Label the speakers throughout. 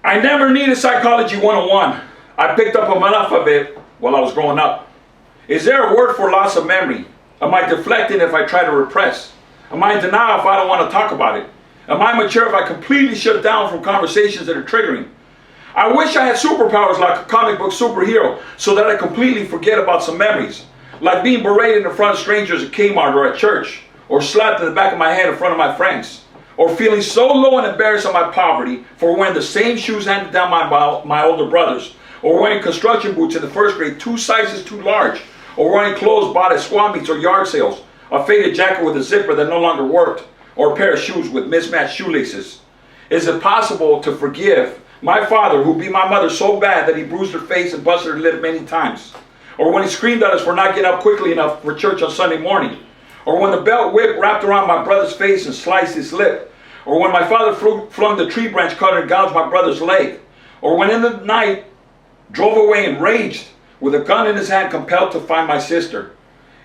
Speaker 1: I never needed Psychology 101. I picked up enough of it while I was growing up. Is there a word for loss of memory? Am I deflecting if I try to repress? Am I in denial if I don't want to talk about it? Am I mature if I completely shut down from conversations that are triggering? I wish I had superpowers like a comic book superhero so that I completely forget about some memories. Like being berated in front of strangers at Kmart or at church, or slapped in the back of my head in front of my friends, or feeling so low and embarrassed of my poverty for wearing the same shoes handed down by my older brothers, or wearing construction boots in the first grade 2 sizes too large, or wearing clothes bought at swap meets or yard sales, a faded jacket with a zipper that no longer worked, or a pair of shoes with mismatched shoelaces. Is it possible to forgive my father who beat my mother so bad that he bruised her face and busted her lip many times? Or when he screamed at us for not getting up quickly enough for church on Sunday morning? Or when the belt whip wrapped around my brother's face and sliced his lip? Or when my father flung the tree branch cutter and gouged my brother's leg? Or when in the night drove away enraged with a gun in his hand, compelled to find my sister?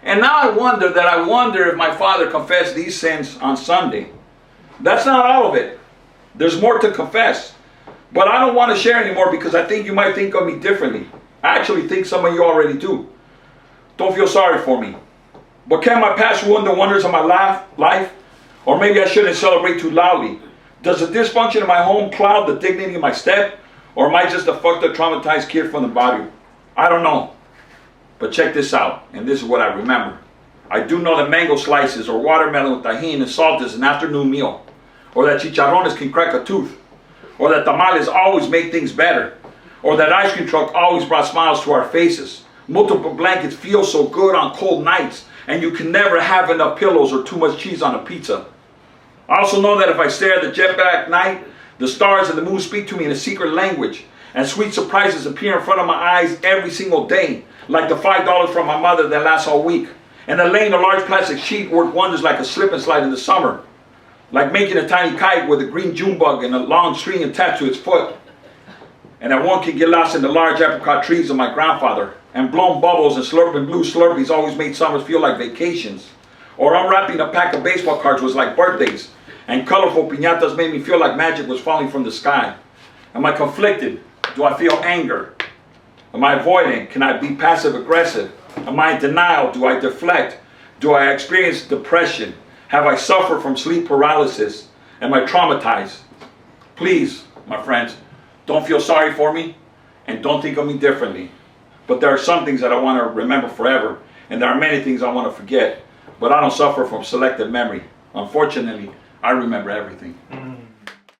Speaker 1: And now I wonder if my father confessed these sins on Sunday. That's not all of it. There's more to confess. But I don't want to share anymore because I think you might think of me differently. I actually think some of you already do. Don't feel sorry for me. But can my past ruin the wonders of my life? Or maybe I shouldn't celebrate too loudly. Does the dysfunction in my home cloud the dignity of my step? Or am I just a fucked up traumatized kid from the body? I don't know. But check this out, and this is what I remember. I do know that mango slices or watermelon with tahini and salt is an afternoon meal. Or that chicharrones can crack a tooth. Or that tamales always make things better. Or that ice cream truck always brought smiles to our faces. Multiple blankets feel so good on cold nights, and you can never have enough pillows or too much cheese on a pizza. I also know that if I stare at the jet black night, the stars and the moon speak to me in a secret language, and sweet surprises appear in front of my eyes every single day, like the $5 from my mother that lasts all week. And that laying a large plastic sheet work wonders like a slip and slide in the summer. Like making a tiny kite with a green June bug and a long string attached to its foot. And that one can get lost in the large apricot trees of my grandfather. And blown bubbles and slurping blue Slurpees always made summers feel like vacations. Or unwrapping a pack of baseball cards was like birthdays. And colorful piñatas made me feel like magic was falling from the sky. Am I conflicted? Do I feel anger? Am I avoiding? Can I be passive aggressive? Am I in denial? Do I deflect? Do I experience depression? Have I suffered from sleep paralysis? Am I traumatized? Please, my friends, don't feel sorry for me and don't think of me differently. But there are some things that I want to remember forever, and there are many things I want to forget. But I don't suffer from selective memory. Unfortunately, I remember everything.